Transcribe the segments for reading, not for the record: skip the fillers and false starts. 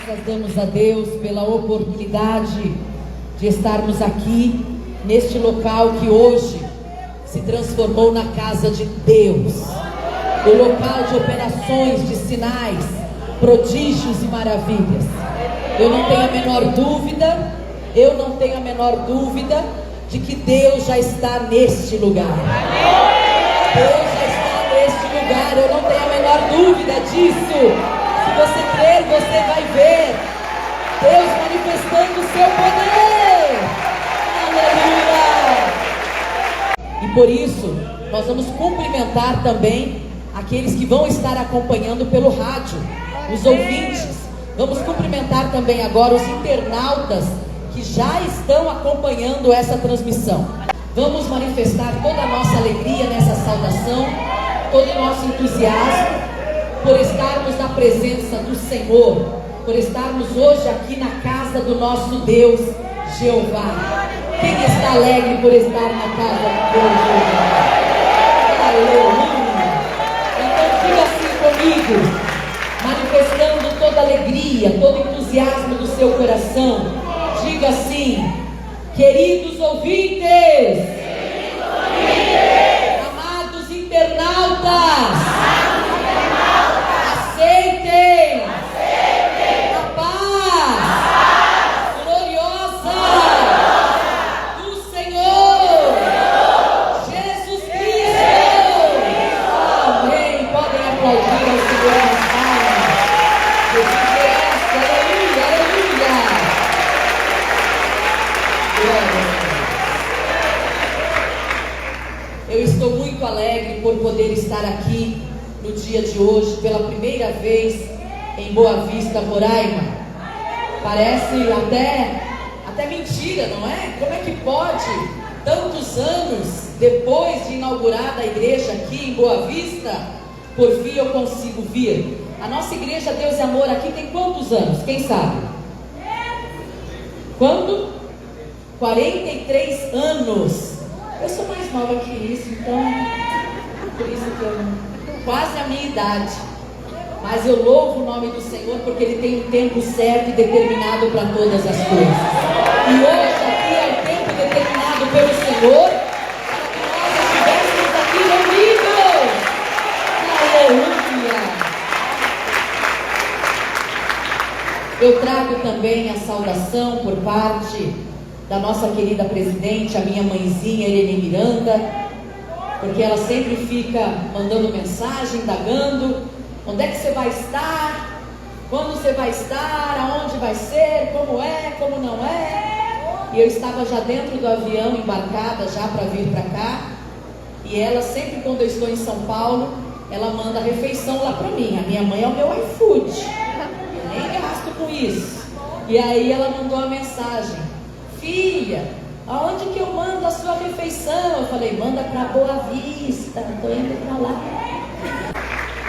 Graças damos a Deus pela oportunidade de estarmos aqui, neste local que hoje se transformou na casa de Deus, o local de operações, de sinais, prodígios e maravilhas. Eu não tenho a menor dúvida de que Deus já está neste lugar. Deus já está neste lugar, eu não tenho a menor dúvida disso. Se você crer, você vai ver Deus manifestando o seu poder. Aleluia! E por isso, nós vamos cumprimentar também aqueles que vão estar acompanhando pelo rádio, os ouvintes. Vamos cumprimentar também agora os internautas que já estão acompanhando essa transmissão. Vamos manifestar toda a nossa alegria nessa saudação, todo o nosso entusiasmo por estarmos na presença do Senhor, por estarmos hoje aqui na casa do nosso Deus Jeová. Quem está alegre por estar na casa do Deus Jeová? Aleluia! Então diga assim comigo, manifestando toda a alegria, todo o entusiasmo do seu coração. Diga assim: queridos ouvintes, amados internautas, aceitem a paz gloriosa do Senhor Jesus Cristo. Amém. Podem aplaudir ao Senhor nas palmas. Jesus merece. Aleluia, aleluia. Eu estou muito alegre por poder estar aqui no dia de hoje, pela primeira vez em Boa Vista, Roraima. Parece até mentira, não é? Como é que pode, tantos anos depois de inaugurada a igreja aqui em Boa Vista, por fim eu consigo vir? A nossa igreja Deus e Amor aqui tem quantos anos? Quem sabe? Quando? 43 anos. Eu sou mais nova que isso, então por isso que eu quase a minha idade. Mas eu louvo o nome do Senhor, porque Ele tem um tempo certo e determinado para todas as coisas. E hoje aqui é o tempo determinado pelo Senhor para que nós estivéssemos aqui reunidos. Aleluia! Eu trago também a saudação por parte da nossa querida presidente, a minha mãezinha Irene Miranda, porque ela sempre fica mandando mensagem, indagando: onde é que você vai estar? Quando você vai estar? Aonde vai ser? Como é? Como não é? E eu estava já dentro do avião, embarcada já para vir para cá. E ela sempre, quando eu estou em São Paulo, ela manda a refeição lá para mim. A minha mãe é o meu iFood, eu nem gasto com isso. E aí ela mandou a mensagem: filha, aonde que eu mando a sua refeição? Eu falei: manda para Boa Vista, estou indo para lá.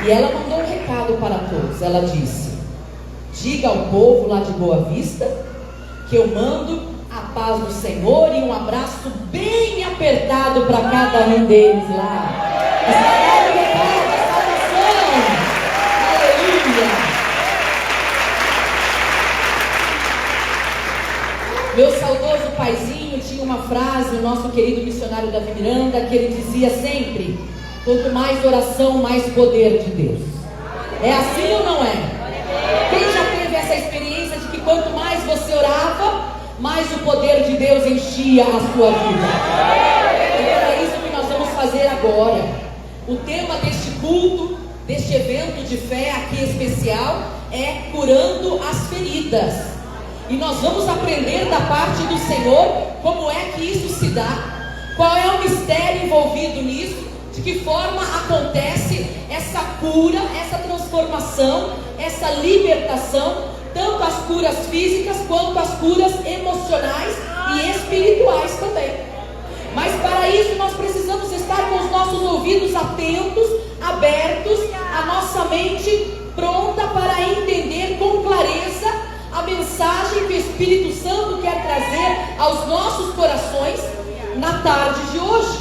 E ela mandou um recado para todos. Ela disse: diga ao povo lá de Boa Vista que eu mando a paz do Senhor e um abraço bem apertado para cada um deles lá. Está lá o recado, a salvação. Aleluia. Meu saudoso paizinho tinha uma frase, o nosso querido missionário Davi Miranda, que ele dizia sempre: quanto mais oração, mais poder de Deus. É assim ou não é? Quem já teve essa experiência de que quanto mais você orava, mais o poder de Deus enchia a sua vida? E é isso que nós vamos fazer agora. O tema deste culto, deste evento de fé aqui especial, é curando as feridas. E nós vamos aprender da parte do Senhor como é que isso se dá, qual é o mistério envolvido nisso, de que forma acontece essa cura, essa transformação, essa libertação, tanto as curas físicas quanto as curas emocionais e espirituais também. Mas para isso nós precisamos estar com os nossos ouvidos atentos, abertos, a nossa mente pronta para entender com clareza a mensagem que o Espírito Santo quer trazer aos nossos corações na tarde de hoje.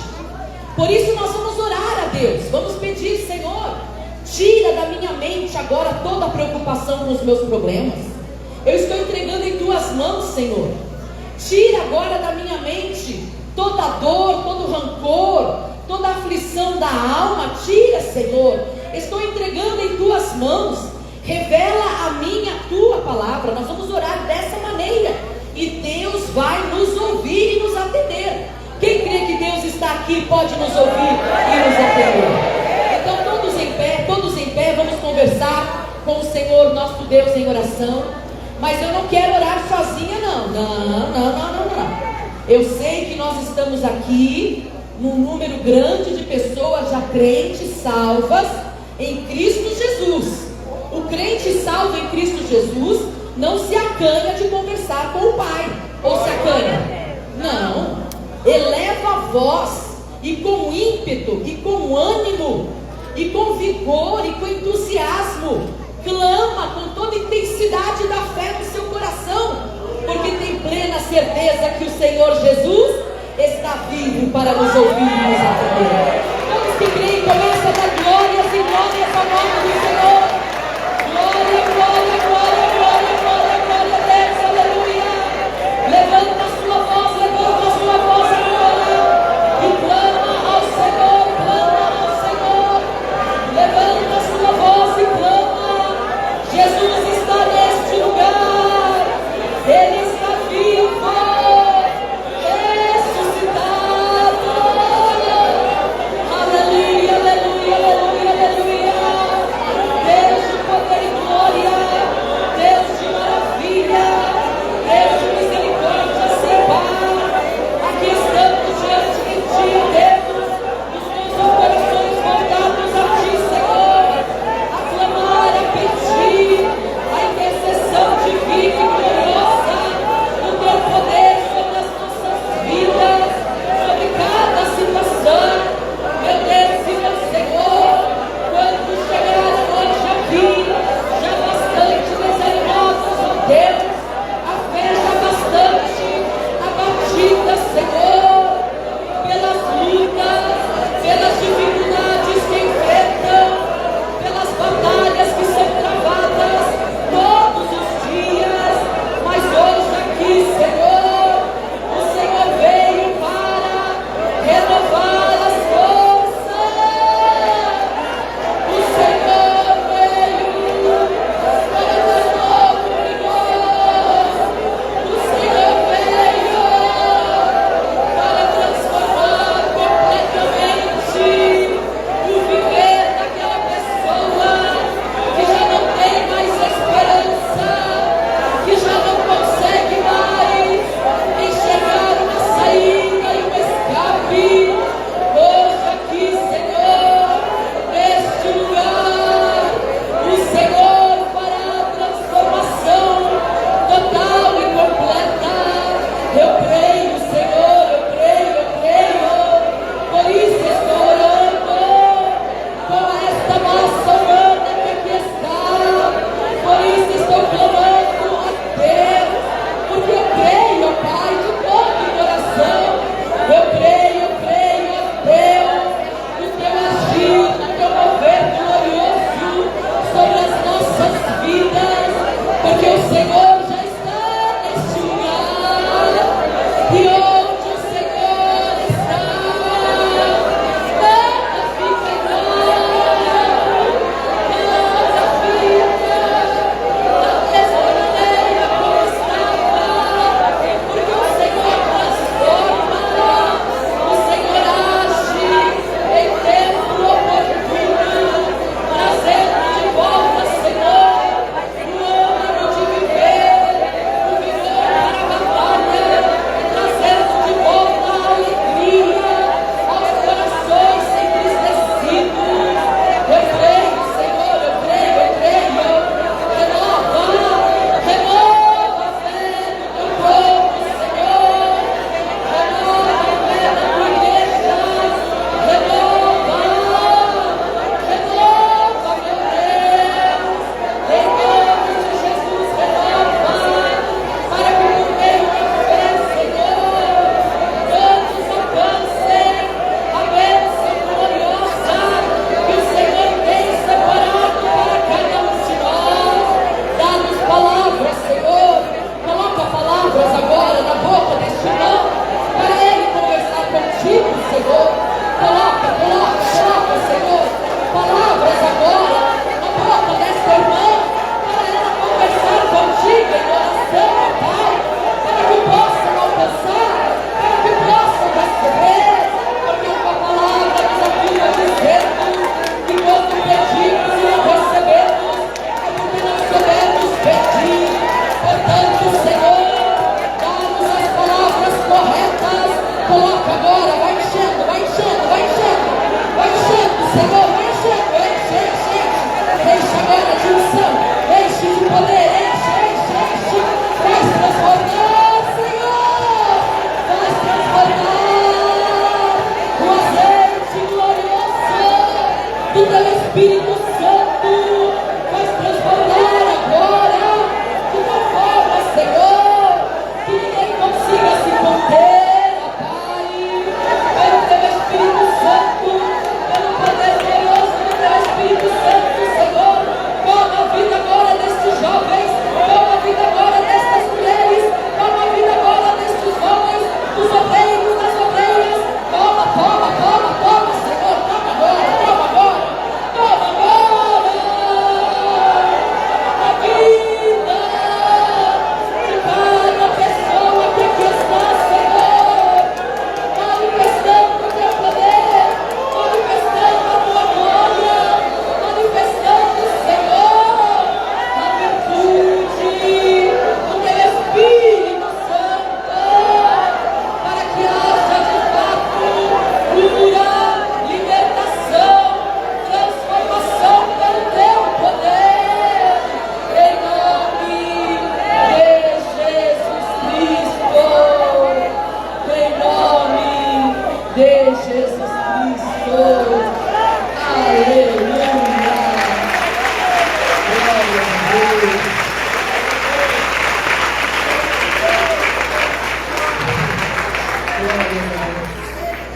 Por isso nós vamos orar a Deus, vamos pedir: Senhor, tira da minha mente agora toda a preocupação com os meus problemas, Eu estou entregando em tuas mãos, Senhor. Tira agora da minha mente toda dor, todo rancor, toda aflição da alma. Tira, Senhor. Estou entregando em tuas mãos. Revela a mim a tua palavra. Nós vamos orar dessa maneira e Deus vai nos ouvir e nos atender. Quem crê que Deus está aqui pode nos ouvir e nos atender. Então todos em pé, vamos conversar com o Senhor nosso Deus em oração. Mas eu não quero orar sozinha, não. Não. Eu sei que nós estamos aqui num número grande de pessoas já crentes, salvas em Cristo Jesus. O crente salvo em Cristo Jesus não se acanha de conversar com o Pai. Ou se acanha? Não. Eleva a voz e com ímpeto, e com ânimo, e com vigor, e com entusiasmo, clama com toda a intensidade da fé no seu coração, porque tem plena certeza que o Senhor Jesus está vivo para nos ouvir e nos atender. Todos que creem, começam a dar glórias e glórias ao nome do Senhor. Glória, glória, glória, glória, glória, glória a Deus, aleluia. Levanta a sua voz agora e clama ao Senhor, levanta a sua voz e clama. Jesus está neste lugar, Ele está vivo, ressuscitado. Aleluia, aleluia, aleluia, aleluia.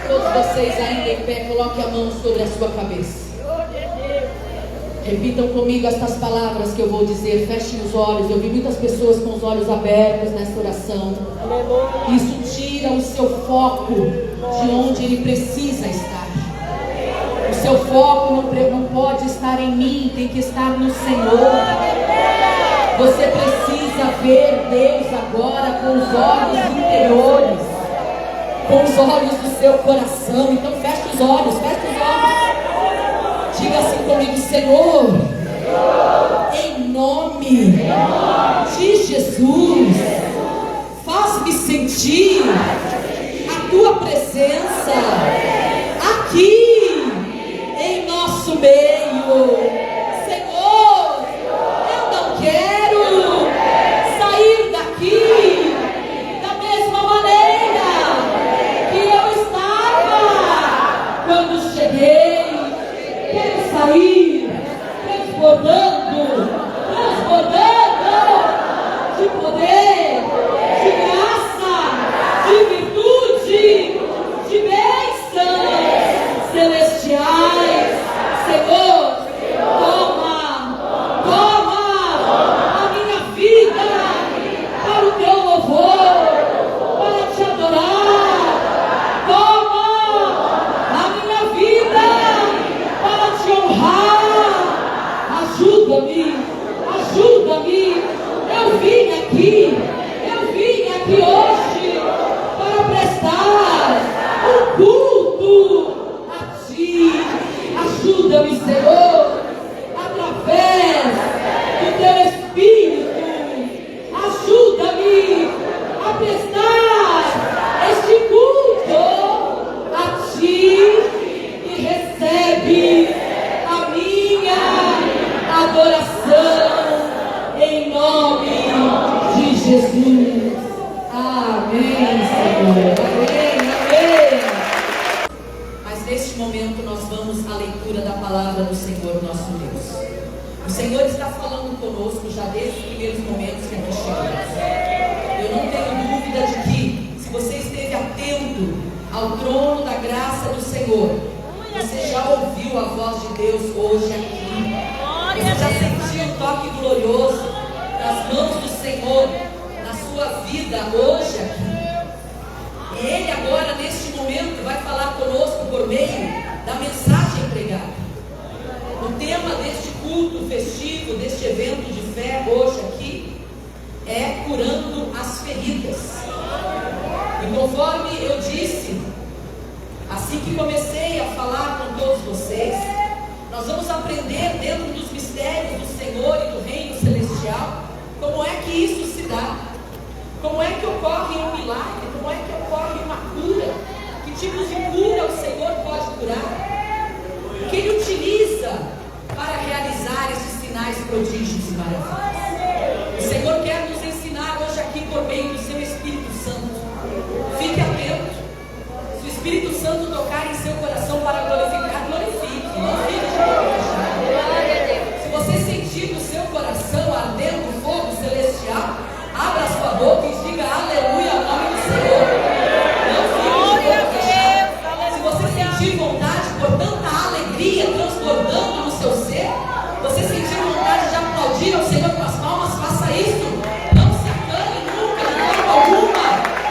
Todos vocês ainda em pé, coloque a mão sobre a sua cabeça. Repitam comigo estas palavras que eu vou dizer. Fechem os olhos. Eu vi muitas pessoas com os olhos abertos nesta oração. Isso tira o seu foco de onde ele precisa estar. O seu foco não pode estar em mim, tem que estar no Senhor. Você precisa ver Deus agora com os olhos interiores, com os olhos do seu coração. Então feche os olhos, feche os olhos. Diga assim comigo: Senhor, em nome de Jesus, faz-me sentir a tua presença aqui em nosso meio. Senhor, eu não quero sair daqui da mesma maneira que eu estava quando cheguei. Quero sair transbordando de poder, de graça, de virtude, de bênçãos celestiais. Senhor, toma a minha vida para o teu louvor, para te adorar. Toma a minha vida para te honrar. Ajuda-me. Eu vim aqui hoje para prestar um culto a ti. Ajuda-me, Senhor, através do teu Espírito. Ajuda-me a prestar este culto a ti e recebe a minha adoração em nome de Jesus. Amém, Senhor. Amém. Mas neste momento nós vamos à leitura da palavra do Senhor nosso Deus. O Senhor está falando conosco já desde os primeiros momentos que aqui chegamos. Eu não tenho dúvida de que, se você esteve atento ao trono da graça do Senhor, você já ouviu a voz de Deus hoje aqui. Você já sentiu o toque glorioso das mãos do Senhor na sua vida hoje aqui. E Ele agora, neste momento, vai falar conosco por meio da mensagem pregada. O tema deste culto festivo, deste evento de fé hoje aqui, é curando as feridas. E conforme eu disse, assim que comecei a falar com todos vocês, nós vamos aprender dentro dos mistérios do Senhor e do reino celestial, como é que isso se dá, como é que ocorre um milagre, como é que ocorre uma cura, que tipos de cura o Senhor pode curar, o que Ele utiliza para realizar esses sinais, prodígios e maravilhas. O Senhor quer nos ensinar hoje aqui por meio do seu Espírito Santo. Fique atento. Se o Espírito Santo tocar em seu coração para glorificar, glorifique, não fique de boca. Se você sentir no seu coração ardendo o fogo celestial, abra sua boca e diga aleluia ao nome do Senhor. Não fique de boca fechada. Se você sentir vontade por tanta alegria transbordando no seu ser, você sentir vontade de aplaudir ao Senhor com as palmas, faça isso. Não se acane nunca, de forma alguma.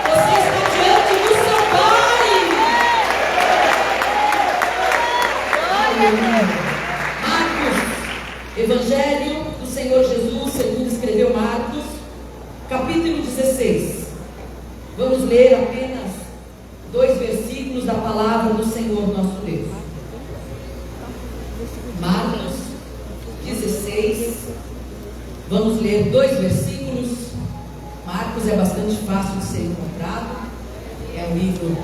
Você está diante do seu Pai. Marcos, Evangelho do Senhor Jesus, segundo escreveu Marcos, capítulo 16. Vamos ler apenas 2 versículos da palavra do Senhor nosso Deus. Marcos 16. Vamos ler 2 versículos. Marcos é bastante fácil de ser encontrado. É o livro,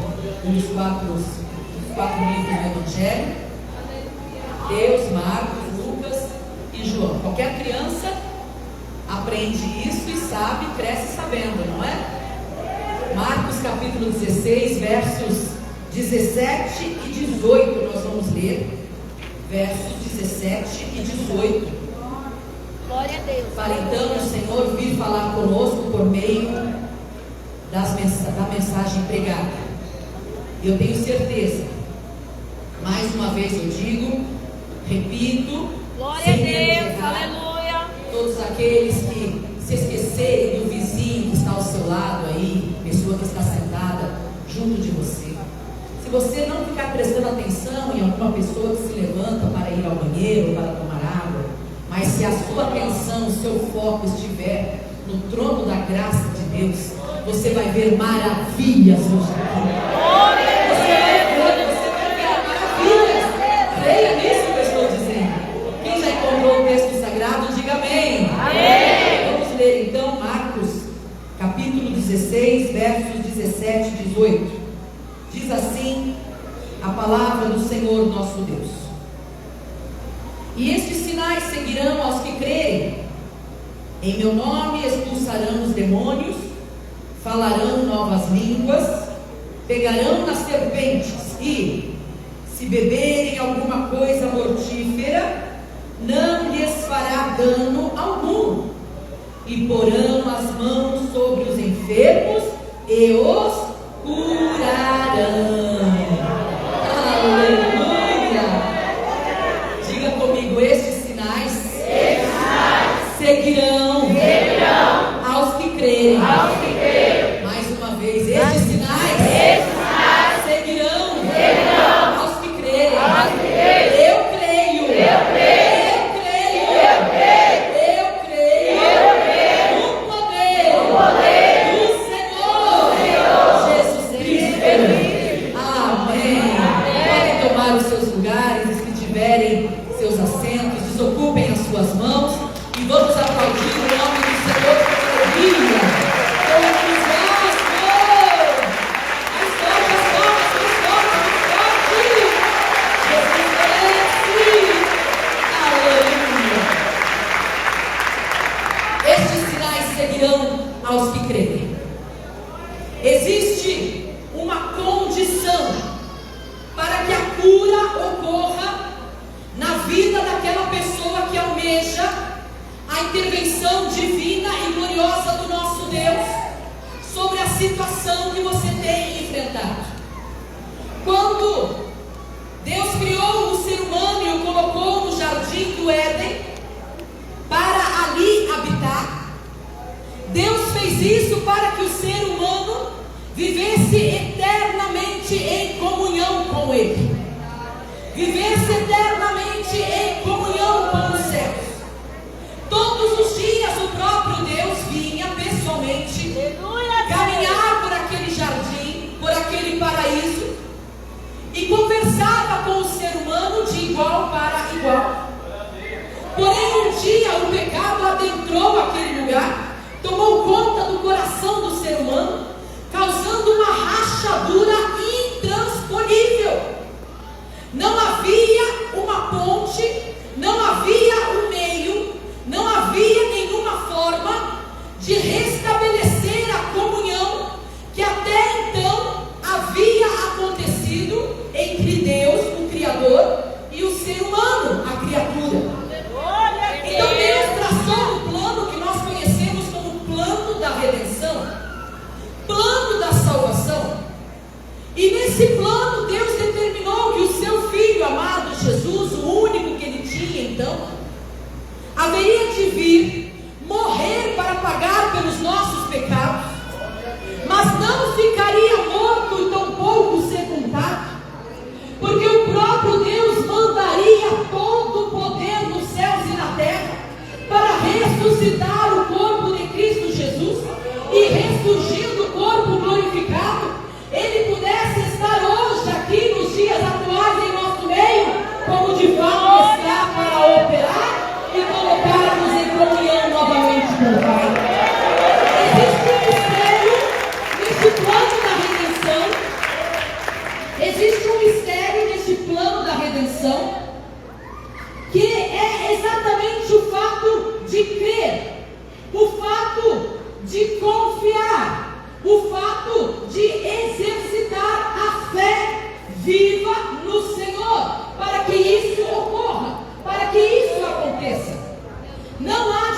um dos quatro livros do Evangelho. Deus, Marcos, Lucas e João. Qualquer criança aprende isso e sabe, cresce sabendo, não é? Marcos capítulo 16, versos 17 e 18, nós vamos ler. Versos 17 e 18. Glória a Deus. Para então o Senhor vir falar conosco por meio da mensagem pregada. Eu tenho certeza, mais uma vez eu digo, repito, Glória a sem medo de Deus, errar, aleluia. todos aqueles que se esquecerem do vizinho que está ao seu lado aí, pessoa que está sentada junto de você, se você não ficar prestando atenção em alguma pessoa que se levanta para ir ao banheiro ou para tomar água, mas se a sua atenção, o seu foco estiver no trono da graça de Deus, você vai ver maravilhas hoje aqui. Você vai ver maravilhas. Creia nisso que eu estou dizendo. Quem já encontrou o texto sagrado, diga amém. Amém. Vamos ler então Marcos, capítulo 16, versos 17 e 18. Diz assim a palavra do Senhor nosso Deus: e estes sinais seguirão aos que crerem. Em meu nome expulsarão os demônios, falarão novas línguas, pegarão nas serpentes e, se beberem alguma coisa mortífera, não lhes fará dano algum, e porão as mãos sobre os enfermos e os curarão. Aleluia! Diga comigo, estes sinais seguirão aos que crerem. Mais uma vez, estes sinais seguirão aos que crerem. Eu creio no poder do Senhor Jesus Cristo. Amém. Podem tomar os seus lugares, os que tiverem seus assentos, desocupem as suas mãos e vamos aplaudir o nome do Senhor com alegria, com entusiasmo. Mais forte, mais forte. Jesus merece. Aleluia. Estes sinais seguirão aos que crerem. Existe uma condição para que a cura ocorra na vida daquela pessoa que almeja a intervenção divina e gloriosa do nosso Deus sobre a situação que você tem enfrentado. Quando Deus criou o ser humano e o colocou no jardim do Éden para ali habitar, Deus fez isso para que o ser humano vivesse eternamente em comunhão com Ele, vivesse eternamente em comunhão com os céus. Todos os dias o próprio Deus vinha pessoalmente caminhar por aquele jardim, por aquele paraíso, e conversava com o ser humano de igual para igual. Porém, um dia o pecado adentrou aquele lugar, tomou conta do coração do ser humano, causando uma rachadura intransponível. Não havia uma ponte, não havia um meio, não havia nenhuma forma de restabelecer a comunhão que até então havia acontecido entre Deus, o Criador, e o ser humano, a criatura. Então Deus traçou um plano que nós conhecemos como plano da redenção, plano da salvação. E nesse plano Deus determinou que o seu Filho amado Jesus, o único que ele tinha então, haveria de vir morrer para pagar pelos nossos pecados, mas não ficaria morto e tampouco sepultado, porque o próprio Deus mandaria todo o poder nos céus e na terra para ressuscitar o corpo de Cristo Jesus, e ressurgindo o corpo glorificado, ele pudesse estar hoje aqui nos dias atuais em nosso meio, como de fato está, para operar e colocar-nos em comunhão novamente com o Pai. Existe um mistério nesse plano da redenção. Existe um mistério nesse plano da redenção, que é exatamente o fato de crer, o fato de confiar, o fato de exercitar a fé viva no Senhor, para que isso ocorra, para que isso aconteça. Não há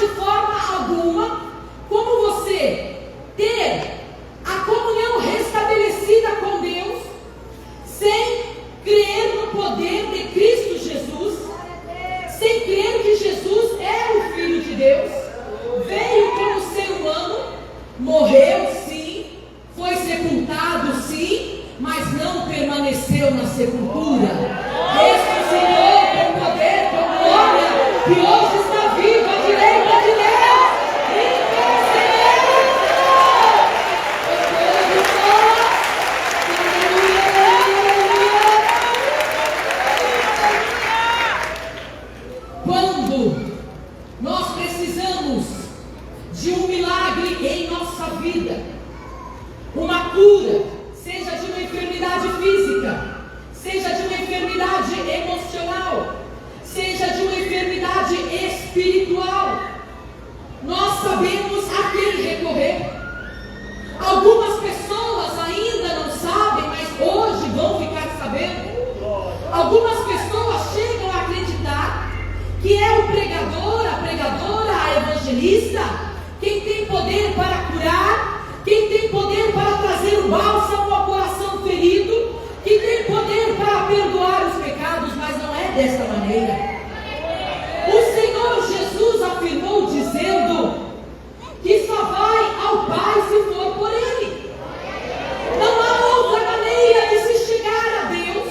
veio como ser humano, morreu sim, foi sepultado sim, mas não permaneceu na sepultura. Ressuscitou com poder, com glória, que hoje está vivo à direita de Deus. Quando nós precisamos de um milagre em nossa vida, uma cura, seja de uma enfermidade física, seja de uma enfermidade emocional, seja de uma enfermidade espiritual, nós sabemos a quem recorrer. Algumas pessoas ainda não sabem, mas hoje vão ficar sabendo. Algumas pessoas chegam a acreditar que é o pregador, a pregadora, a evangelista, quem tem poder para curar, quem tem poder para trazer o bálsamo ao coração ferido, que tem poder para perdoar os pecados, mas não é dessa maneira. O Senhor Jesus afirmou dizendo que só vai ao Pai se for por Ele. Não há outra maneira de se chegar a Deus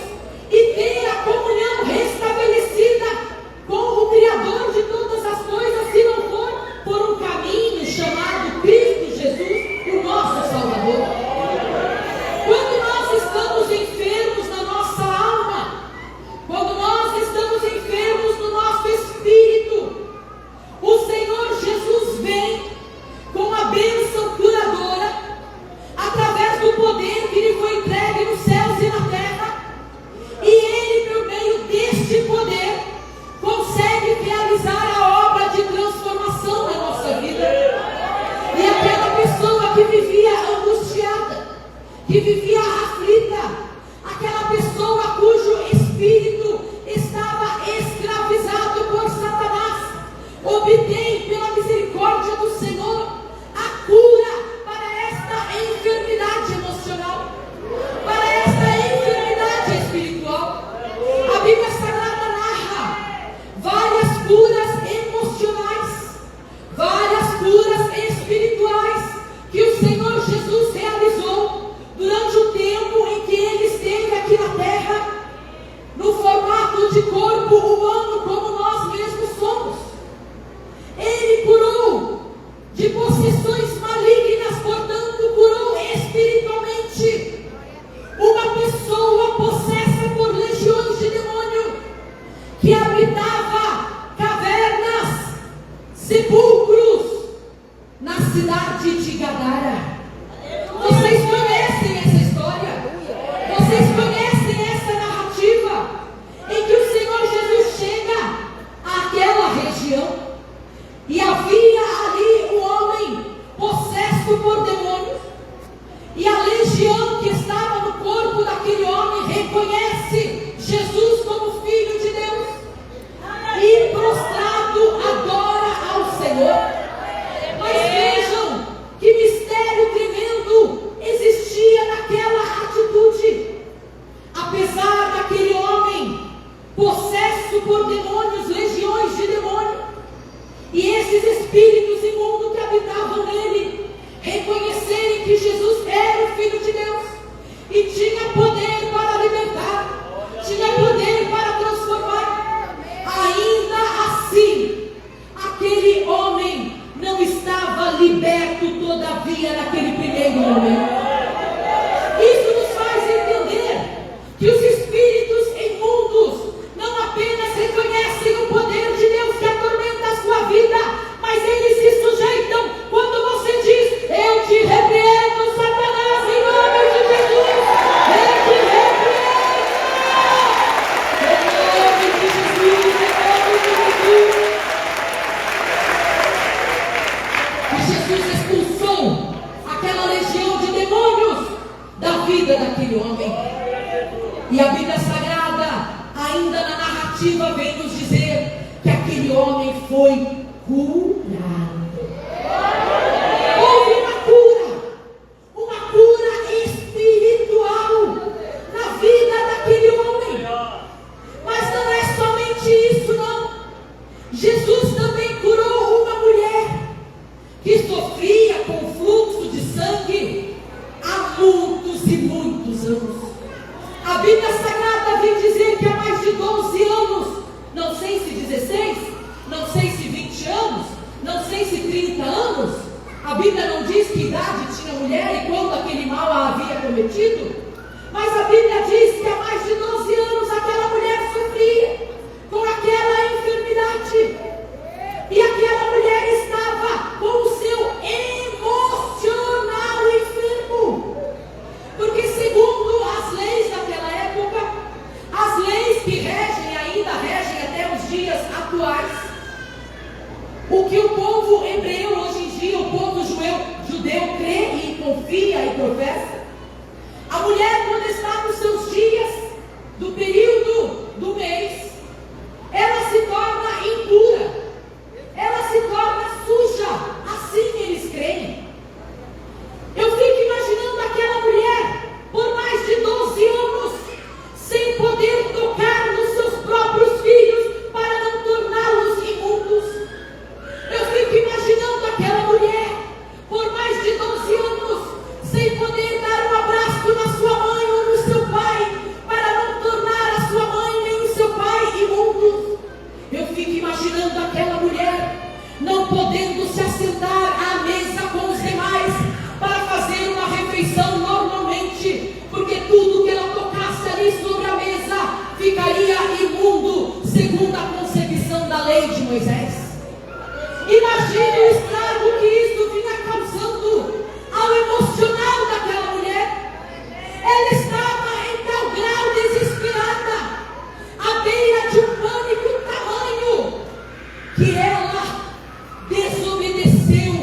e ter a comunhão restabelecida com o Criador de todas as coisas, se não for por um caminho chamado Cristo Jesus, o nosso Salvador. Quando nós estamos enfermos na nossa alma, quando nós estamos enfermos no nosso espírito, o Senhor Jesus vem com a bênção curadora, através do poder que lhe foi entregue nos céus e na terra, e Ele, por meio deste poder, consegue realizar a obra de transformação na nossa vida. E aquela pessoa que vivia angustiada, que vivia aflita, aquela pessoa cujo espírito estava escravizado por Satanás, obtém pela misericórdia do Senhor a cura para esta enfermidade emocional, para esta enfermidade espiritual. A Bíblia Sagrada narra várias curas emocionais, várias curas espirituais que o Senhor Jesus realizou durante o tempo em que Ele esteve aqui na terra, no formato de corpo humano como nós mesmos somos. Ele curou de possessões malignas, portanto curou espiritualmente uma pessoa possessa por legiões de demônio, que habitava cavernas, sepulcros na cidade de Gadara. Vocês conhecem essa história? Vocês conhecem essa narrativa em que o Senhor Jesus chega àquela região e havia ali um homem possesso por demônios, e a legião que estava no corpo daquele homem reconhece Jesus como Filho de Deus e prostrado adora ao Senhor. Mas vejam que mistério tremendo existia naquela atitude. Apesar daquele homem possesso por demônios, legiões de demônios, e esses espíritos imundos que habitavam nele reconhecerem que Jesus era o Filho de Deus e tinha poder para libertar, tinha poder para transformar, ainda assim aquele homem não estava liberto todavia naquele primeiro momento. Isso nos faz entender que os espíritos imundos não apenas reconhecem o poder de Deus que atormenta a sua vida, mas eles se sujeitam quando você diz: eu te repreendo, Satanás, em nome de Jesus. Eu te repreendo em nome de Jesus, em nome de Jesus. E Jesus expulsou aquela legião de demônios da vida daquele homem. E a Bíblia Sagrada, ainda na narrativa, vem nos dizer que aquele homem foi curado. Houve uma cura espiritual na vida daquele homem. Mas não é somente isso, não. Jesus também curou uma mulher que sofria com fluxo de sangue há muitos e muitos anos. A Bíblia Sagrada vem dizer que há mais de 12 anos, não sei se 16, não sei se 20 anos, não sei se 30 anos, a Bíblia não diz que idade tinha a mulher e quando aquele mal a havia cometido, mas a Bíblia diz que há mais de 12 anos aquela mulher sofria com aquela enfermidade, e aquela mulher estava com o seu emocional enfermo, porque segundo as leis daquela época, as leis que regem, ainda regem até os dias atuais, o que o povo hebreu hoje em dia, o povo judeu crê e confia e professa, a mulher quando está nos seus dias do período do mês, ela se torna impura, ela se torna suja, assim eles creem. Eu fico imaginando aquela mulher por mais de 12 anos sem poder tocar nos seus próprios filhos para não torná-los imundos. Eu fico imaginando aquela mulher por mais de 12 anos sem poder dar um abraço na sua mãe ou no seu pai para não tornar a sua mãe nem o seu pai imundos. Eu fico imaginando aquela mulher não podendo se assentar à mesa com os demais para fazer uma refeição normalmente, porque tudo que ela tocasse ali sobre a mesa ficaria imundo, segundo a concepção da lei de Moisés. Imagine o estrago que isso vinha causando ao emocional daquela mulher. Ela estava em tal grau desesperada, à beira de um pânico tamanho, que ela desobedeceu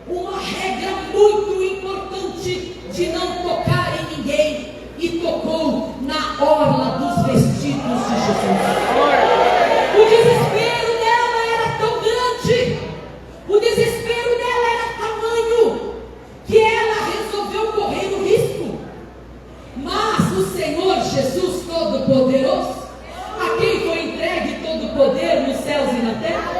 uma regra muito importante de não tocar em ninguém e tocou na orla dos vestidos de Jesus. O desespero dela era tão grande, o desespero dela era tamanho, que ela resolveu correr o risco. Mas o Senhor Jesus Todo-Poderoso, a quem foi entregue todo o poder nos céus e na terra,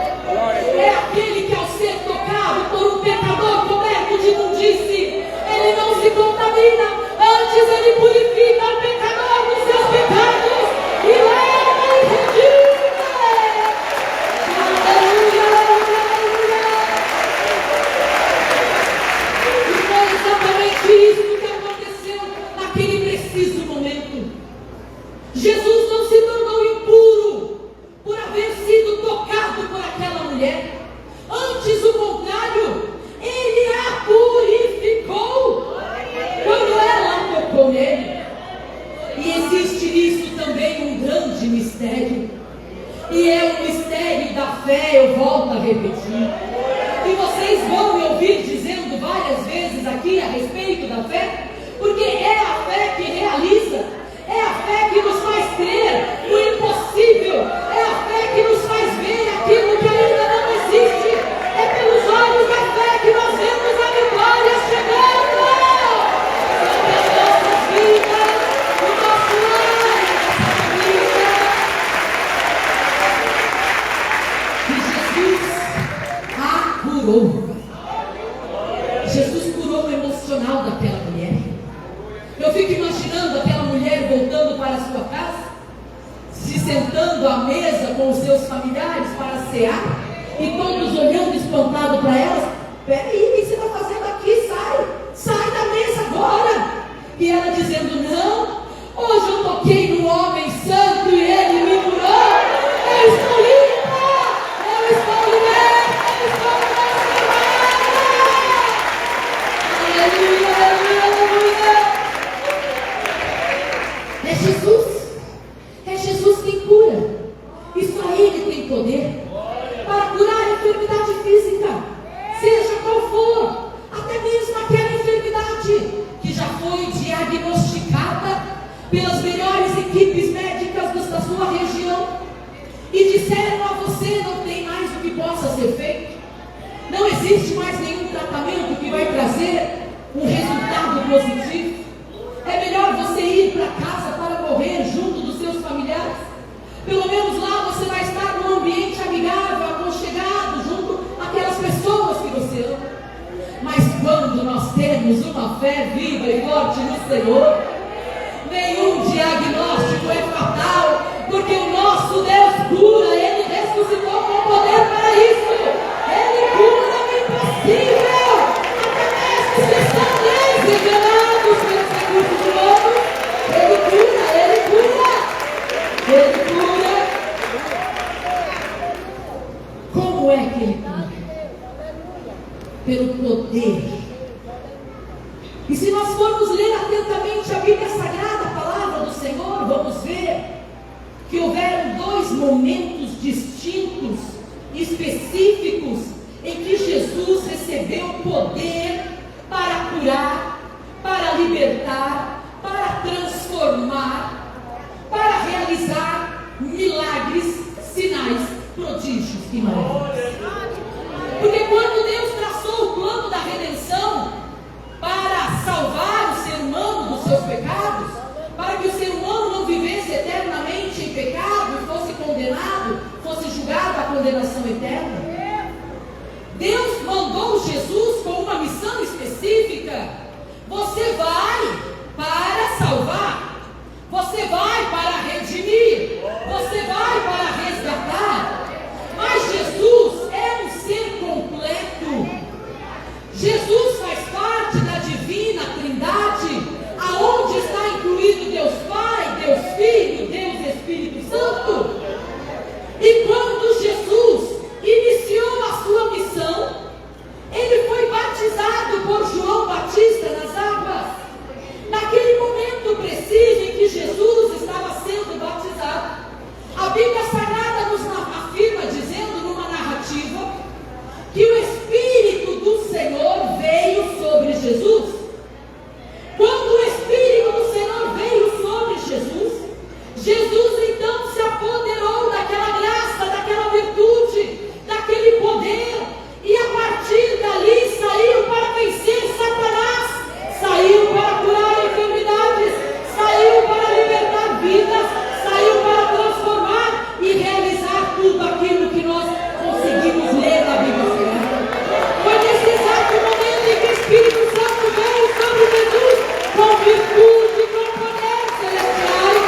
é aquele que ao ser tocado por um pecador coberto de imundície, ele não se contamina, antes ele purifica o pecador dos seus pecados e leva e redime. Aleluia, aleluia, aleluia. E foi exatamente isso que aconteceu naquele preciso momento. Jesus não se tornou impuro por haver sido tocado por aquela mulher. Antes, o contrário, ele a purificou quando ela tocou nele. E existe nisso também um grande mistério, e é o mistério da fé. Eu volto a repetir, e vocês vão me ouvir dizendo várias vezes aqui a respeito da fé, porque é a fé que realiza, é a fé que nos faz crer no impossível, é a fé que nos faz ver aquilo que ainda não existe. É pelos olhos da fé que nós vemos a vitória chegando sobre as nossas vidas, no nosso lar, nossa família. E Jesus a curou. Jesus curou o emocional daquela mulher. Eu fico imaginando aquela mulher voltando para a sua casa, se sentando à mesa com os seus familiares para cear, e todos olhando espantado para ela. Peraí, o que você está fazendo aqui? Sai da mesa agora. E ela dizendo: não, hoje eu toquei no homem santo e ele me curou. Eu estou limpa, eu estou liberta, eu estou transformada. Aleluia, aleluia, aleluia. É Jesus quem cura, e só Ele tem poder para curar a enfermidade física, seja qual for, até mesmo aquela enfermidade que já foi diagnosticada pelas melhores equipes médicas da sua região, e disseram a você: não tem mais o que possa ser feito, não existe mais nenhum tratamento que vai trazer um resultado positivo. É melhor você ir para casa para morrer junto dos seus familiares. Pelo menos lá você vai estar num ambiente amigável, aconchegado, junto àquelas pessoas que você ama. termos uma fé viva e forte no Senhor. Nenhum diagnóstico é fatal, porque o nosso Deus cura, Ele ressuscitou com poder para isso. Ele cura o impossível, através dos que estão desrevelados pelos recursos de outros. Ele cura, Ele cura, Ele cura. Como é que Ele cura? Pelo poder. E se nós formos ler atentamente a Bíblia Sagrada, a palavra do Senhor, vamos ver que houveram dois momentos distintos, específicos, em que Jesus recebeu poder para curar, para libertar, para transformar, para realizar milagres, sinais, prodígios e maravilhas. Porque quando Deus traçou o plano da redenção para salvar o ser humano dos seus pecados, para que o ser humano não vivesse eternamente em pecado e fosse condenado, fosse julgado à condenação eterna, Deus mandou Jesus com uma missão específica. Você vai para salvar, você vai para redimir, você vai para resgatar. Mas Jesus é um ser completo. Jesus faz parte da divina Trindade, aonde está incluído Deus Pai, Deus Filho, Deus Espírito Santo. E quando Jesus iniciou a sua missão, ele foi batizado por João Batista nas águas. Naquele momento preciso em que Jesus estava sendo batizado, a Bíblia Sagrada nos afirma, dizendo numa narrativa, que o Espírito do Senhor veio sobre Jesus. Quando o Espírito do Senhor veio sobre Jesus, Jesus então se apoderou daquela graça, daquela virtude, daquele poder, e a partir dali saiu para vencer Satanás, saiu para curar enfermidades, saiu para libertar vidas, saiu para transformar e realizar tudo aquilo que nós conseguimos ler na Bíblia Sagrada. Foi nesse exato momento em que o Espírito Santo veio sobre Jesus com virtude e com poder celestiais.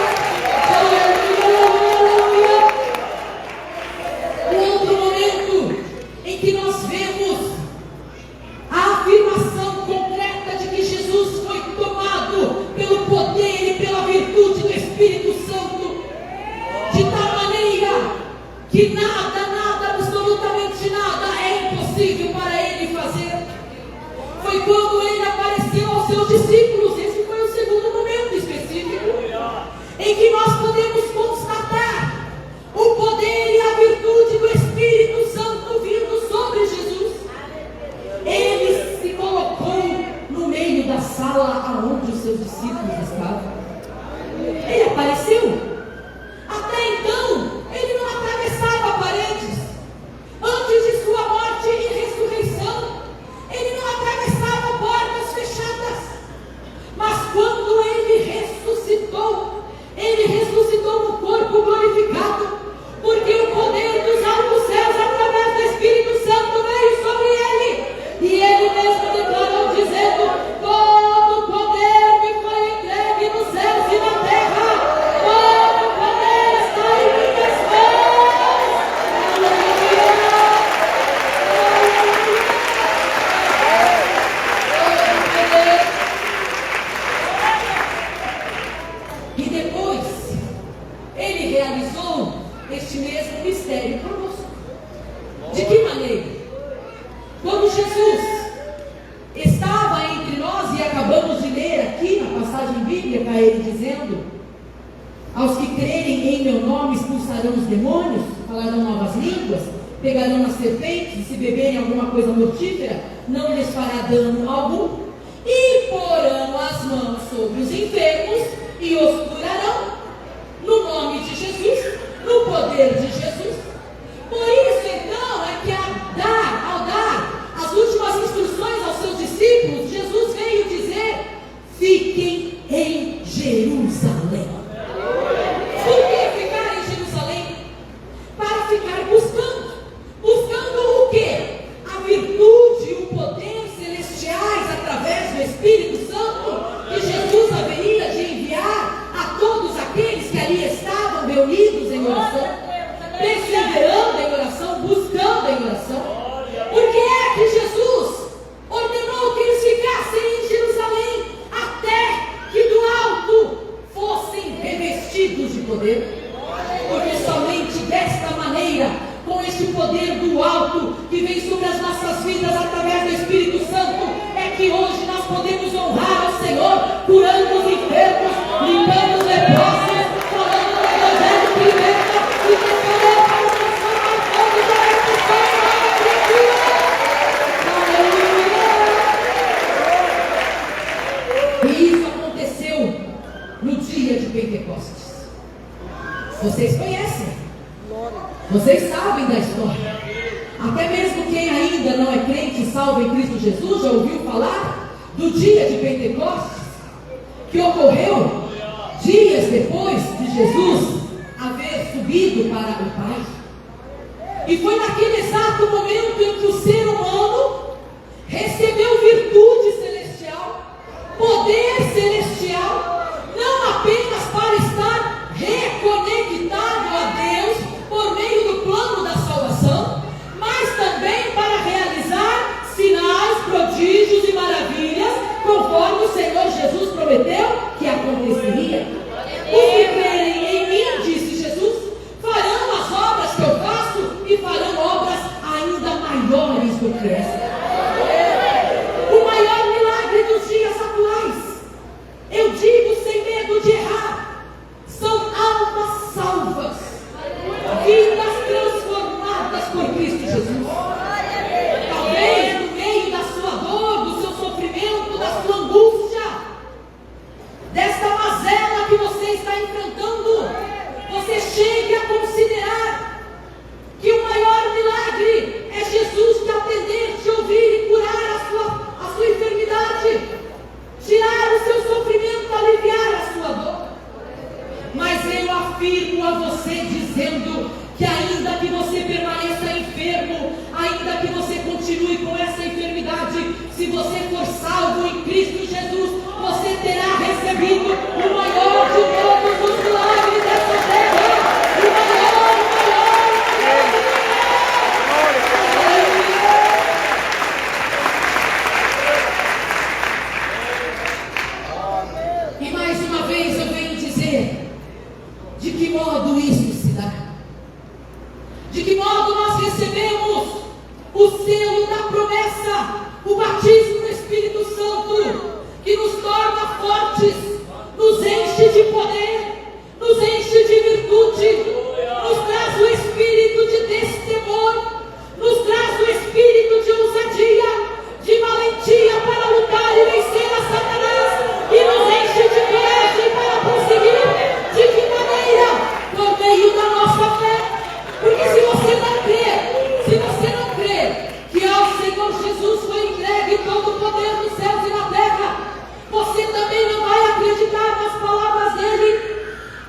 Aleluia. Um outro momento em que nós vemos a afirmação concreta de que Jesus foi tomado pelo poder e pela virtude do Espírito Santo, de tal maneira que nada, absolutamente nada é impossível para ele fazer. Foi quando ele apareceu aos seus discípulos. Esse foi o segundo momento específico em que nós podemos constatar o poder e a virtude do Espírito Santo vindo sobre Jesus. Ele se colocou no meio da sala aonde os seus discípulos estavam. Ele apareceu. Até então, ele não atravessava paredes. Antes de sua morte e ressurreição, ele não atravessava portas fechadas. Mas quando ele ressuscitou no corpo glorificado, porque o poder dos altos céus, através do Espírito Santo, veio sobre ele. E ele mesmo declarou, dizendo: todo poder me foi entregue nos céus e na terra. Todo poder está em minhas mãos. E depois, ele realizou este mesmo mistério conosco. De que maneira? Quando Jesus estava entre nós, e acabamos de ler aqui na passagem bíblica, ele dizendo: aos que crerem em meu nome expulsarão os demônios, falarão novas línguas, pegarão as serpentes, e se beberem alguma coisa mortífera, não lhes fará dano algum, e porão as mãos sobre os enfermos e os curarão. No nome de Jesus, no poder de Jesus. Por isso então é que ao dar as últimas instruções aos seus discípulos, Jesus veio dizer: fiquem em Jerusalém. Por que ficar em Jerusalém? Para ficar buscando o quê? A virtude e o poder celestiais através do Espírito em Cristo Jesus, já ouviu falar do dia de Pentecostes, que ocorreu dias depois de Jesus haver subido para o Pai? E foi naquele exato momento em que o ser humano recebeu virtude celestial, poder celestial, não apenas para estar reconectado a Deus por meio do plano da salvação, mas também para realizar sinais, prodígios e maravilhas, conforme o Senhor Jesus prometeu que aconteceria. Os que crerem em mim, disse Jesus, farão as obras que eu faço e farão obras ainda maiores do que essa. O maior milagre dos dias atuais, eu digo sem medo de errar, são almas salvas, vidas transformadas por Cristo Jesus. Talvez no meio da sua dor, do seu sofrimento, da sua angústia, desta mazela que você está enfrentando, você chegue a considerar que o maior milagre é Jesus te atender, te ouvir e curar a sua enfermidade, tirar o seu sofrimento, aliviar a sua dor. Mas eu afirmo a você dizendo que ainda que você permaneça enfermo, ainda que você continue com essa enfermidade, se você for salvo em Cristo Jesus, você terá recebido o maior de todos os milagres dessa terra. O maior. E mais uma vez eu venho dizer de que modo isso se dá. De que modo nós recebemos o selo da promessa, o batismo no Espírito Santo, que nos torna fortes, nos enche de poder, nos enche de virtude, nos traz o espírito de destemor, nos traz o espírito de ousadia, de valentia para lutar e vencer a Satanás, e nos enche de coragem para prosseguir. De que maneira? Por meio da nossa fé. Porque se você não crê que ao Senhor Jesus foi entregue todo o poder nos céus e na terra, você também não vai acreditar nas palavras dele,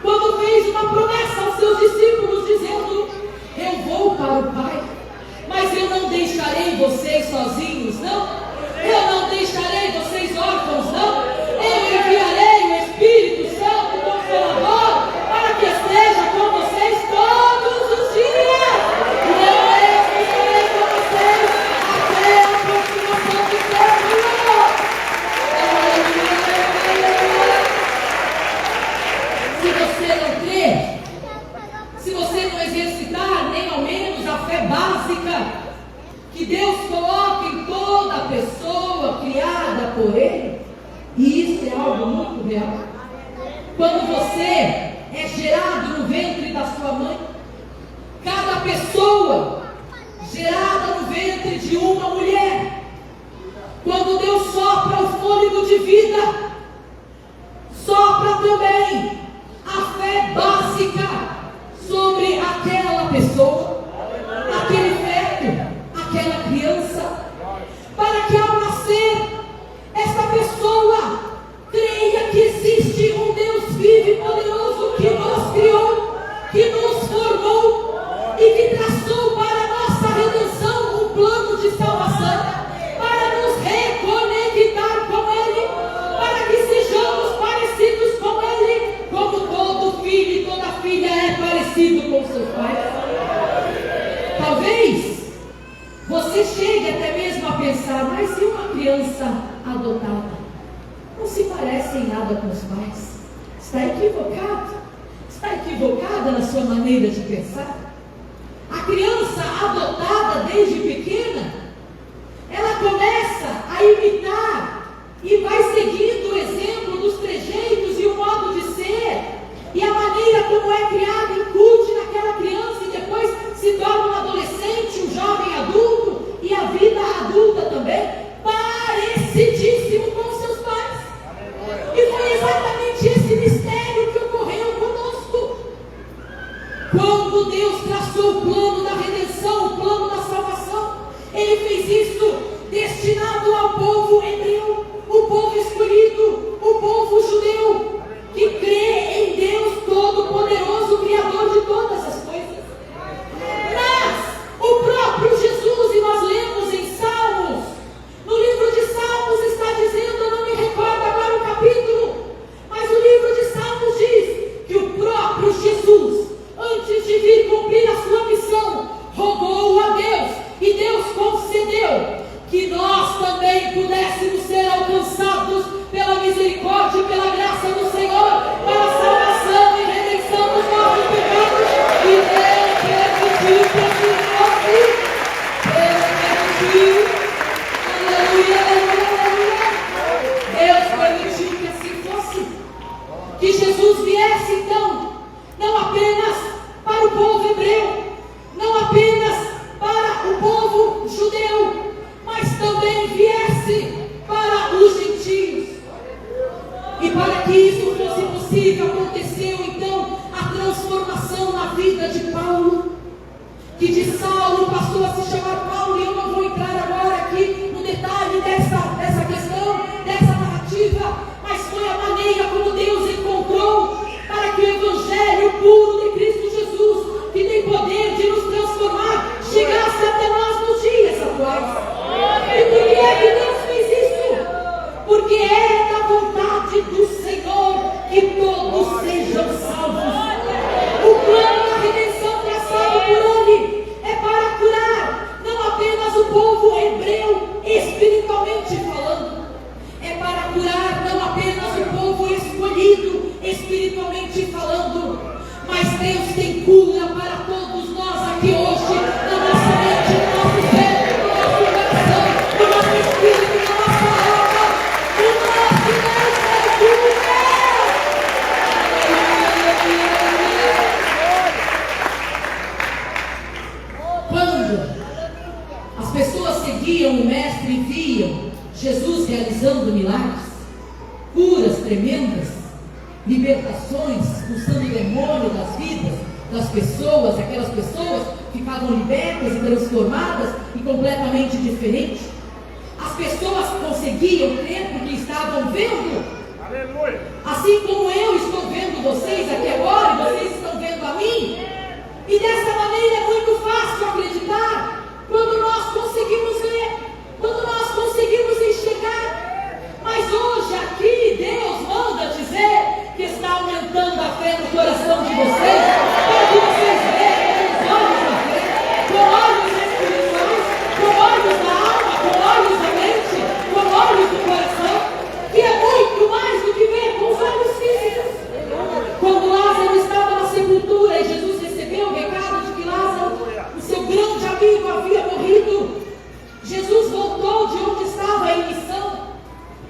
quando fez uma promessa aos seus discípulos, dizendo: eu vou para o Pai, mas eu não deixarei vocês sozinhos, não. Eu não deixarei vocês órfãos, não. Eu enviarei o Espírito Santo Consolador para que esteja com vocês todos os dias. E eu estarei com vocês até a consumação do século. Se você não crer, se você não exercitar nem ao menos a fé básica que Deus coloca em toda pessoa criada por Ele, e isso é algo muito real. Quando você é gerado no ventre da sua mãe, cada pessoa gerada no ventre de uma mulher, quando Deus sopra o fôlego de vida, sopra também a fé básica sobre aquela pessoa, aquele feto, aquela criança, para que ao nascer, essa pessoa creia que existe um Deus vivo e poderoso que nos criou, que nos formou e que traçou para a nossa redenção um plano de salvação, para nos reconectar com Ele, para que sejamos parecidos com Ele, como todo filho e toda filha é parecido com seus pais. Talvez você chegue até mesmo a pensar: mas e uma criança adotada? Não se parece em nada com os pais. Está equivocado. Está equivocada na sua maneira de pensar. A criança adotada desde pequena, ela começa a imitar e vai seguindo o exemplo dos trejeitos e o modo de ser e a maneira como é criada, incute naquela criança, e depois se torna um adolescente, um jovem adulto, e a vida adulta também, parecidíssimo com seus pais. E foi exatamente esse mistério que ocorreu conosco. Quando Deus traçou o plano da redenção, o plano da salvação, tem cura para todos nós aqui hoje, na nossa mente, no nosso cérebro, no nosso coração, no nosso espírito, na nossa alma. O nosso Deus é cura. Quando as pessoas seguiam o Mestre e viam Jesus realizando milagres, curas tremendas, libertações, expulsando o demônio das vidas das pessoas, aquelas pessoas ficavam libertas e transformadas e completamente diferentes. As pessoas conseguiam crer porque estavam vendo. Aleluia. Assim como eu estou vendo vocês aqui agora, e vocês estão vendo a mim. E dessa maneira é muito fácil acreditar quando nós conseguimos ver, quando nós conseguimos enxergar. Mas hoje aqui Deus manda dizer que está aumentando a fé no coração de vocês, para que vocês vejam com os olhos da fé, com olhos espirituais, com olhos da alma, com olhos da mente, com olhos do coração, que é muito mais do que ver com os olhos físicos. Quando Lázaro estava na sepultura e Jesus recebeu o recado de que Lázaro, o seu grande amigo, havia morrido, Jesus voltou de onde estava em missão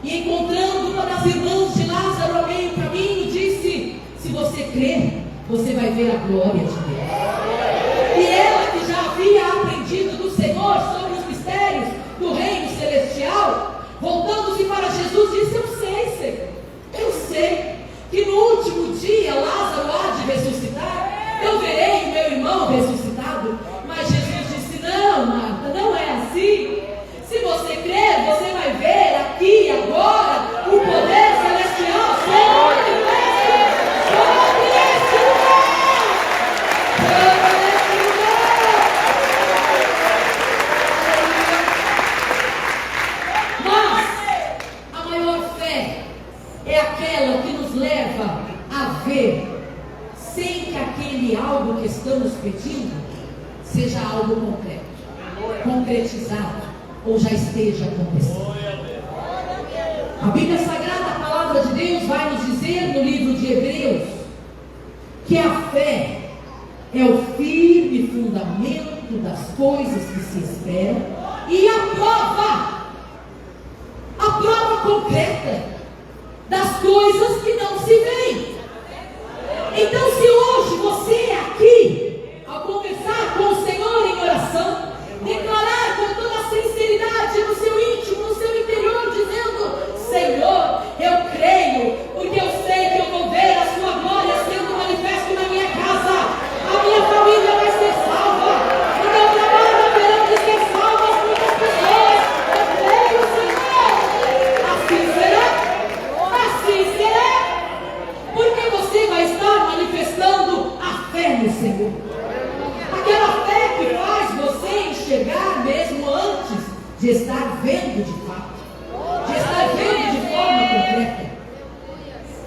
e, encontrando uma das irmãs de Lázaro ao meio do caminho, disse: se você crer, você vai ver a glória de Deus. E ela, que já havia aprendido do Senhor sobre os mistérios do reino celestial, voltando-se para Jesus, disse: eu sei, Senhor, eu sei que no último dia Lázaro há de ressuscitar, eu verei o meu irmão ressuscitado. Mas Jesus disse: não, Marta, não é assim. Se você crer, você vai ver aqui e agora o poder celestial sobre este lugar. Mas a maior fé é aquela que nos leva a ver sem que aquele algo que estamos pedindo seja algo concreto, concretizado, ou já esteja acontecendo. A Bíblia Sagrada, a palavra de Deus, vai nos dizer no livro de Hebreus que a fé é o firme fundamento das coisas que se esperam e a prova concreta das coisas que não se veem. Então, se hoje você aqui, ao conversar com o Senhor em oração, declarar com toda a sinceridade no seu íntimo, no seu interior, dizendo: Senhor, eu creio, porque eu sei que eu vou ver a sua glória sendo manifesto na minha casa, a minha família vai ser salva, no meu trabalho haverão de ser salvas muitas pessoas. Eu creio, Senhor. Assim será, porque você vai estar manifestando a fé no Senhor, aquela fé que faz você enxergar mesmo antes de estar vendo de fato, de estar vendo de forma concreta.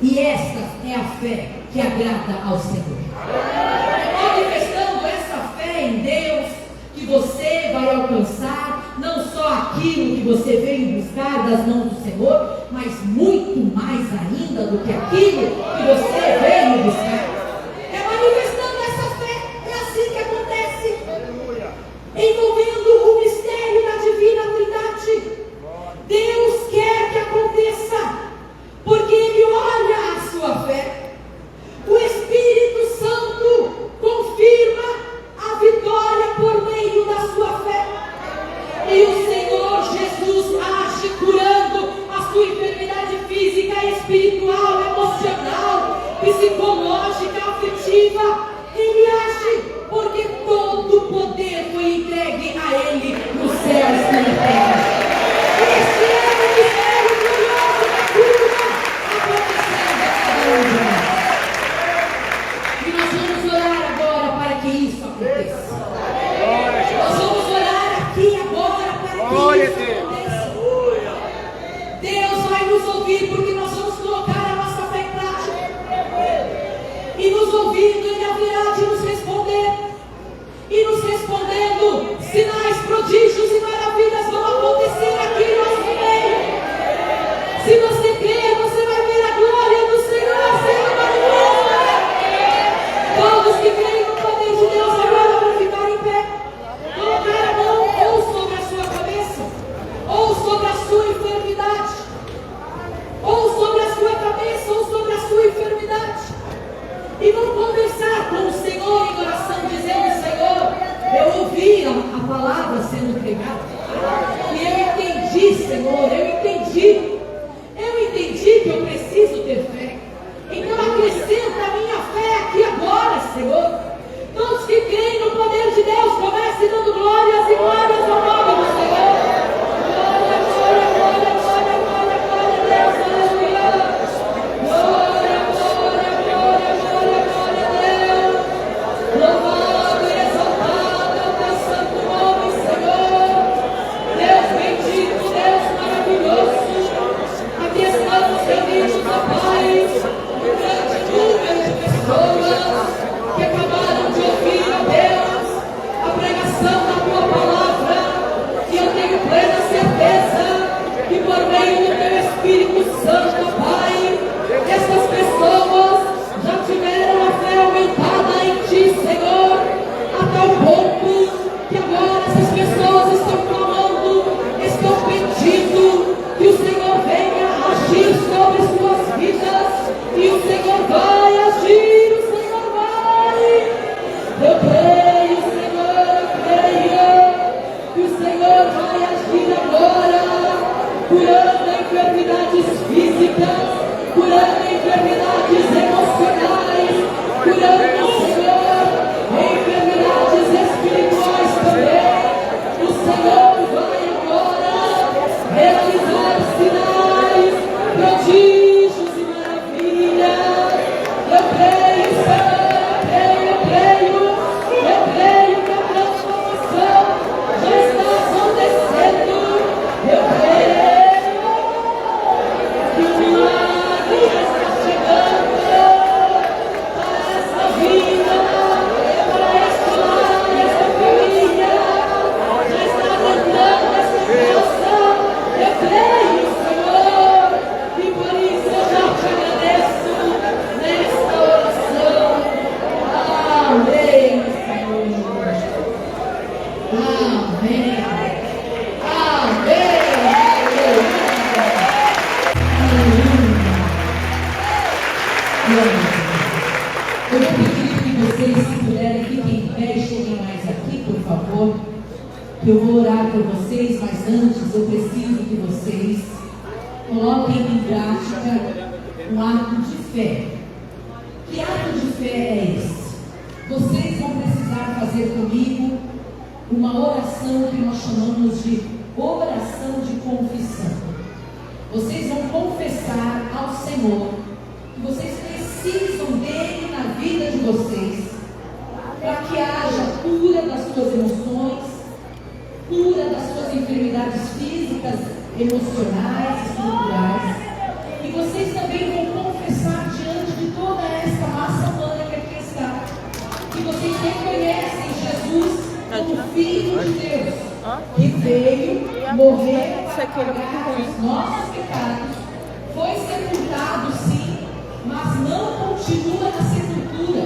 E esta é a fé que agrada ao Senhor. É manifestando essa fé em Deus que você vai alcançar não só aquilo que você veio buscar das mãos do Senhor, mas muito mais ainda do que aquilo que você veio buscar. É manifestando essa fé, é assim que acontece, envolvendo o mistério da divina Trindade. Deus quer que aconteça, porque Ele olha a sua fé. O Espírito Santo confirma a vitória por meio da sua fé. E o Senhor Jesus age curando a sua enfermidade física, espiritual, emocional, psicológica, afetiva. Ele age porque todo o poder foi entregue a Ele nos céus e na terra. Este é o mistério glorioso da cura acontecendo a cada um de nós. E nós vamos orar agora para que isso aconteça. Nós vamos orar aqui agora para que isso aconteça. Deus vai nos ouvir porque nós vamos colocar a nossa fé em prática. E nos ouvindo, Ele haverá de nos responder. E nos respondendo, sinais, prodígios e maravilhas vão acontecer. palavra sendo pregada. E eu entendi, Senhor, eu entendi que eu preciso ter fé. Então acrescenta a minha fé aqui agora, Senhor. Todos que creem no poder de Deus, comece dando glórias e glórias ao nome do Senhor. Glória, glória, glória, glória, glória, glória a Deus, aleluia. Glória, glória, glória, glória, glória a Deus. Louvado e exaltado é o teu santo nome, Senhor. Deus bendito, Deus maravilhoso. Aqui estamos reunidos, ó Pai, um grande número de pessoas que acabaram de ouvir, ó Deus, a pregação da tua palavra, e eu tenho plena certeza que por meio do teu Espírito Santo, ó Pai, essas pessoas já tiveram a fé aumentada em ti, Senhor, a tal ponto que agora essas pessoas estão clamando, estão pedindo que o Senhor venha agir sobre suas vidas, e o Senhor vai agir, o Senhor vai. Eu creio, Senhor, eu creio que o Senhor vai agir agora, curando enfermidades físicas, curando enfermidades emocionais, curando, Senhor, enfermidades espirituais também. O Senhor vai agora realizar sinais, prodígios e maravilhas. Eu creio, Senhor, eu creio que a transformação já está acontecendo. Eu creio que o milagre está chegando para essa vida, para esta lar, esta família. Já está entrando essa graça. Eu creio, Senhor, e por isso eu já te agradeço nesta oração. Amém, Senhor. Amém. Amém. Eu vou pedir que vocês, se puderem, fiquem em pé e cheguem mais aqui, por favor. Que eu vou orar por vocês, mas antes eu preciso que vocês coloquem em prática um ato de fé. Que ato de fé é esse? Vocês vão precisar fazer comigo uma oração que nós chamamos de oração de confissão. Vocês vão confessar ao Senhor que vocês precisam dele na vida de vocês, para que haja cura das suas emoções, cura das suas enfermidades físicas, emocionais, espirituais. E vocês também vão confessar diante de toda esta massa humana que aqui está, que vocês reconhecem Jesus como Filho de Deus, que veio morrer para pagar os nossos pecados, foi sepultado sim, mas não continua na sepultura.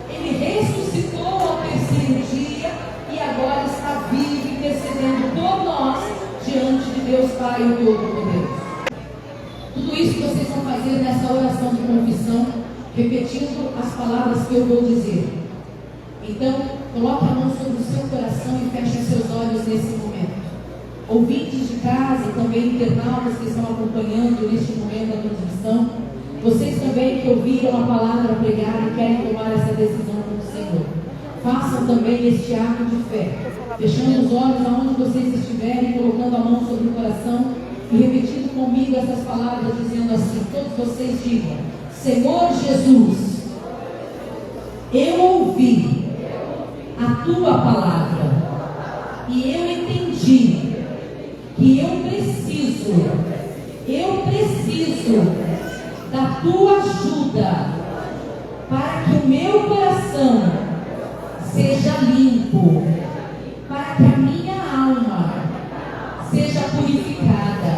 Ele ressuscitou ao terceiro dia e agora está vivo, intercedendo por nós diante de Deus Pai o Todo-Poderoso. Tudo isso que vocês vão fazer nessa oração de confissão, repetindo as palavras que eu vou dizer. Então, coloque a mão sobre o seu coração e feche os seus olhos nesse momento. Ouvintes de casa e também internautas que estão acompanhando neste momento da transmissão, vocês também que ouviram a palavra pregada e querem tomar essa decisão com o Senhor, façam também este ato de fé, fechando os olhos aonde vocês estiverem, colocando a mão sobre o coração e repetindo comigo essas palavras, dizendo assim, todos vocês digam: Senhor Jesus, eu ouvi a tua palavra e eu entendi que eu preciso da tua ajuda para que o meu coração seja limpo, para que a minha alma seja purificada.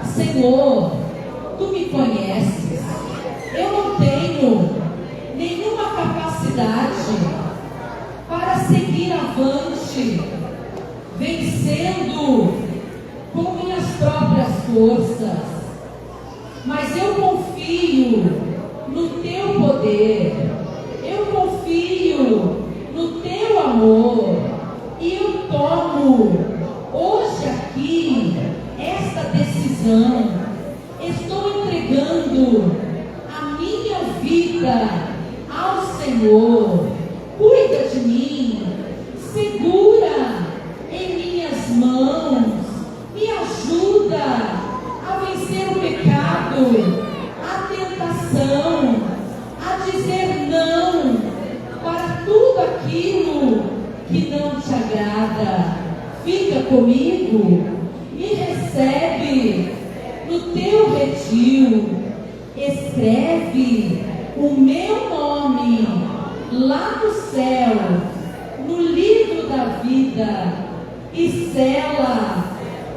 Senhor, tu me conheces, eu não tenho nenhuma capacidade para seguir avante, vencendo com minhas próprias forças, mas eu confio no teu poder, eu confio no teu amor, e eu tomo esta decisão. Estou entregando a minha vida ao Senhor. Cuida de mim, segura em minhas mãos, me ajuda a vencer o pecado, a tentação, a dizer não para tudo aquilo que não te agrada. Fica comigo, me recebe no teu redil, escreve o meu nome lá no céu, no livro da vida, e sela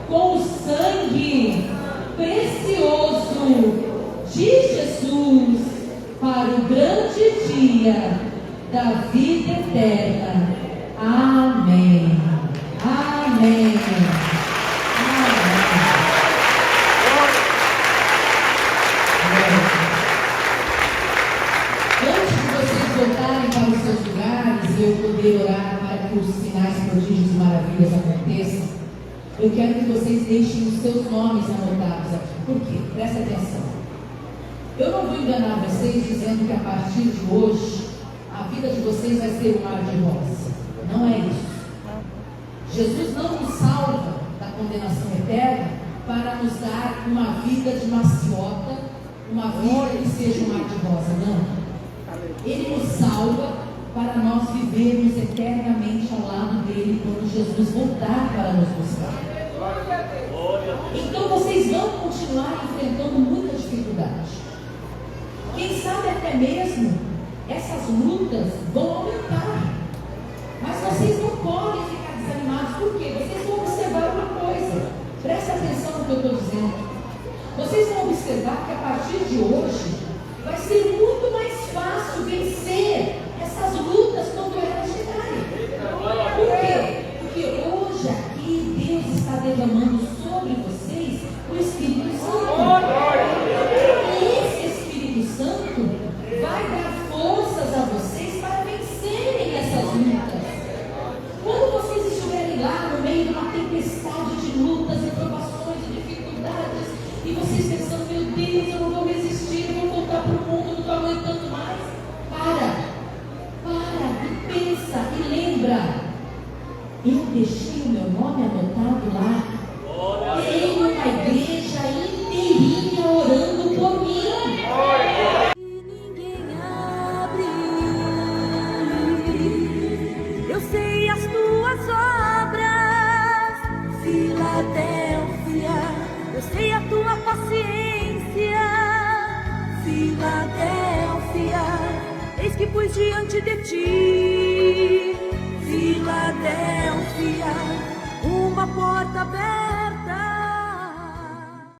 com o sangue precioso de Jesus para o grande dia da vida eterna. Amém. Amém. Voltarem para os seus lugares e eu poder orar para que os sinais, prodígios e maravilhas aconteçam, eu quero que vocês deixem os seus nomes anotados aqui. Por quê? Presta atenção. Eu não vou enganar vocês dizendo que a partir de hoje a vida de vocês vai ser um mar de rosa. Não é isso. Jesus não nos salva da condenação eterna para nos dar uma vida de maciota, uma vida que seja um mar de rosa. Não. Ele nos salva para nós vivermos eternamente ao lado dele quando Jesus voltar para nos buscar. Então vocês vão continuar enfrentando muita dificuldade. Quem sabe até mesmo essas lutas vão aumentar. Mas vocês não podem ficar desanimados. Por quê? Vocês vão observar uma coisa. Presta atenção no que eu estou dizendo. Vocês vão observar que a partir de hoje vai ser muito mais fácil vencer essas lutas quando elas chegarem. Por quê? Porque hoje aqui Deus está derramando sobre vocês o Espírito Santo. E esse Espírito Santo vai dar forças a vocês para vencerem essas lutas. Quando vocês estiverem lá no meio de uma tempestade de lutas e provações e dificuldades, e vocês pensando, meu Deus, eu não vou resistir, eu vou voltar para o mundo, não estou aguentando mais. Para e pensa e lembra. Eu deixei o meu nome anotado lá. Tem uma igreja inteirinha orando por mim. Ninguém abre. Eu sei as tuas obras, Filadélfia. Eu sei a tua paciência, Filadélfia. Eis que pus diante de ti